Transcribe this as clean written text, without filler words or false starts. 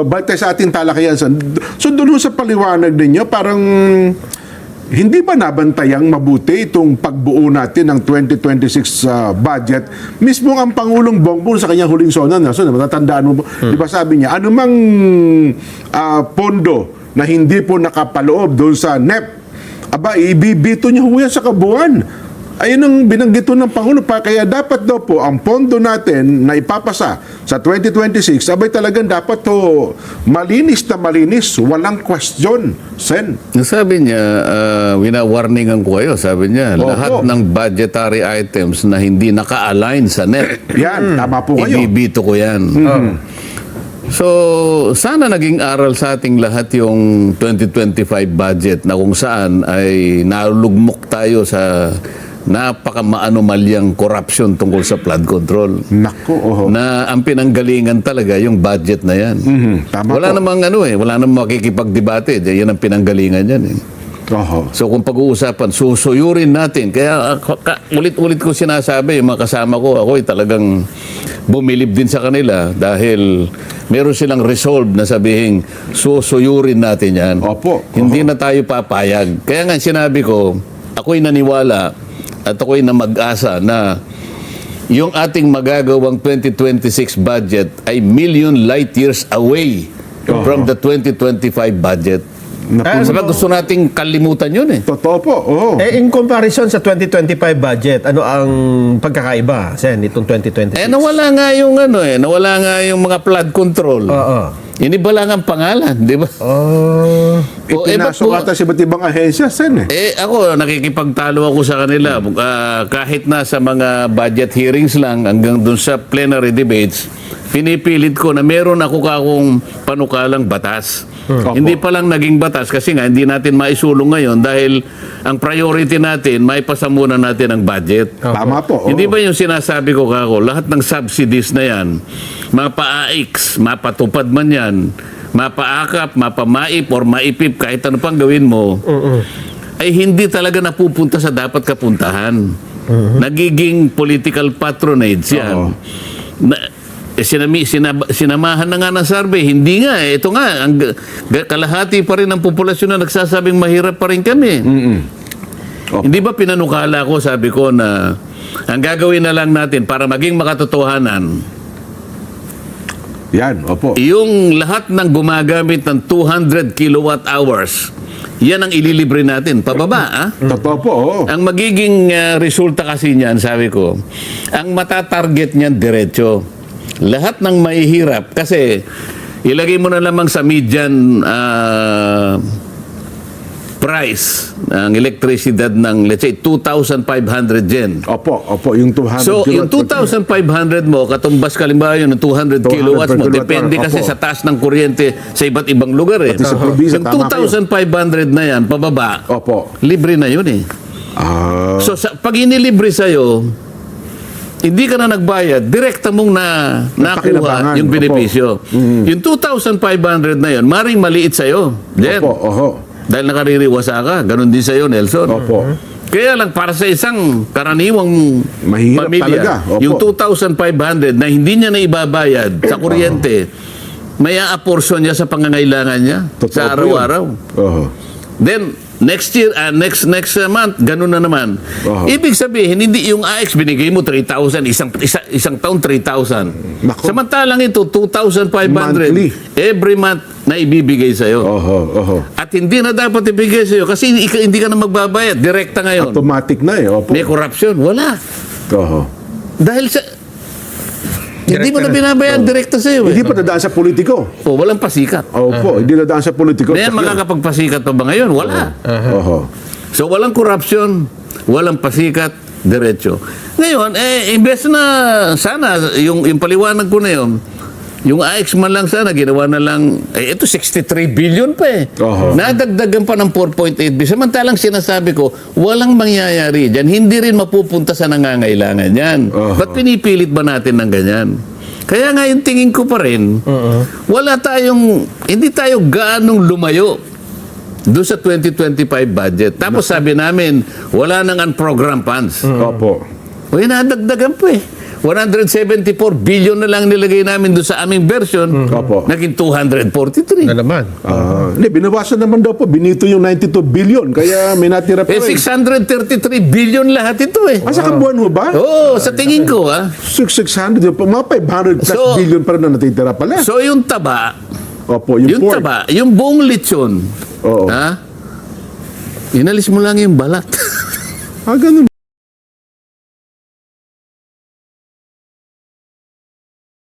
Balik tayo sa ating talakayan. So doon sa paliwanag ninyo, parang hindi ba nabantayang mabuti itong pagbuo natin ng 2026 budget? Mismo ang Pangulong Bongbong sa kanyang huling sona, matatandaan mo, di ba sabi niya, anumang pondo na hindi po nakapaloob doon sa NEP, aba, ibibito niya ho yan sa kabuuan. Ayun ang binanggit ng Pangulo pa, kaya dapat daw po ang pondo natin na ipapasa sa 2026, abay talagang dapat to malinis na malinis, walang question, Sen. Sabi niya, wina-warningan ko kayo, sabi niya, lahat ng budgetary items na hindi naka-align sa NEP, yan, tama po kayo. ibibito ko yan. So, sana naging aral sa ating lahat yung 2025 budget na kung saan ay nalugmok tayo sa napaka-maanomalyang corruption tungkol sa flood control. Nako, Na ang pinanggalingan talaga yung budget na yan. Tama wala po. namang wala namang makikipagdebate. Yan ang pinanggalingan yan. So kung pag-uusapan, susuyurin natin. Kaya ulit-ulit ko sinasabi, yung mga kasama ko, ako ay talagang bumilib din sa kanila dahil meron silang resolve na sabihin, susuyurin natin yan. Opo. Hindi na tayo papayag. Kaya nga sinabi ko, ako'y naniwala at ako'y na mag-asa na yung ating magagawang 2026 budget ay million light years away from the 2025 budget. Sabi gusto nating kalimutan yun eh. Totoo po, In comparison sa 2025 budget, ano ang pagkakaiba, Sen, itong 2026? Nawala nga yung nawala nga yung mga flood control. Iniba lang ang pangalan, di ba? Ipinasok ata sa iba't ibang ahensya, Sen. Ako, nakikipagtalo ako sa kanila. Kahit na sa mga budget hearings lang, hanggang dun sa plenary debates, pinipilit ko na meron ako kakong panukalang batas. Hindi pa lang naging batas kasi nga hindi natin maisulong ngayon dahil ang priority natin, maipasa muna natin ang budget. Tama po. Hindi ba yung sinasabi ko kako, lahat ng subsidies na yan, mapa-AIX, mapatupad man yan, mapa-AKAP, mapa-MAIP or MAIPIP, kahit ano pang gawin mo, ay hindi talaga napupunta sa dapat kapuntahan. Nagiging political patronage yan. Sinamahan na nga ng survey. Hindi nga. Ito nga. Kalahati pa rin ang populasyon na nagsasabing mahirap pa rin kami. Hindi ba pinanukala ko, sabi ko na ang gagawin na lang natin para maging makatotohanan, yan, opo. yung lahat ng gumagamit ng 200 kilowatt hours, yan ang ililibre natin. Pababa, Totoo po, Ang magiging resulta kasi niyan, sabi ko, ang matatarget niyan diretso. Lahat ng mahihirap kasi ilagay mo na lamang sa median price ng elektrisidad ng let's say 2,500 yen. Opo, yung 200 So yung 2,500 mo katumbas kalimbawa yun ng 200 kilowatts mo, kilowatt depende hour. kasi Opo. sa taas ng kuryente sa iba't ibang lugar eh. Pati sa probinsya, Yung tama kayo. 2,500 na yan pababa, Opo. libre na yun eh. So pag inilibre sa'yo, hindi ka na nagbayad, direkta mong nakuha Pakilabangan. yung benepisyo. Yung 2,500 na yun, maring maliit sa'yo. Jen. Opo, Dahil nakaririwasa ka, ganun din sa'yo, Nelson. Opo. Kaya lang, para sa isang karaniwang Mahirap pamilya, talaga. Opo. yung 2,500 na hindi niya na ibabayad sa kuryente, may aaporson niya sa pangangailangan niya Totoo sa po araw-araw. yun. Then, next year, next month, ganun na naman. Ibig sabihin, hindi yung AX binigay mo 3,000, isang taon 3,000. Nako. Samantalang ito, 2,500. Monthly. Every month na ibibigay sa'yo. At hindi na dapat ibigay sa'yo kasi hindi ka na magbabayad. Direkta ngayon. Automatic na opo. May corruption. Wala. Dahil sa... Hindi mo na binabayad direkta sa'yo. Hindi pa nadaan sa politiko. Walang pasikat. Opo, hindi nadaan sa politiko. Kaya makakapagpasikat pa ba ngayon? Wala. So walang corruption, walang pasikat, diretso. Ngayon, imbes na sana, yung paliwanag ko na yun, yung AX man lang sana, ginawa na lang, ito 63 billion pa eh. Nadagdagan pa ng 4.8 billion. Samantalang sinasabi ko, walang mangyayari dyan. Hindi rin mapupunta sa nangangailangan yan. Ba't pinipilit ba natin ng ganyan? Kaya nga yung tingin ko pa rin, hindi tayo gaanong lumayo doon sa 2025 budget. Tapos sabi namin, wala nang unprogrammed funds. Opo. Nadagdagan pa eh. 174 billion na lang nilagay namin doon sa aming version. Opo. Naging 243. Na naman. Hindi, binawasan naman daw po. Binito yung 92 billion. Kaya may natira pa Eh, 633 billion lahat ito eh. Sa kabuuan ho ba? Oo, sa tingin ko 600, mga 500 plus So- billion pa rin na natitira pala. So yung taba, Opo, yung pork. taba, yung buong lechon, Oo. ha? Inalis mo lang yung balat. Ganun.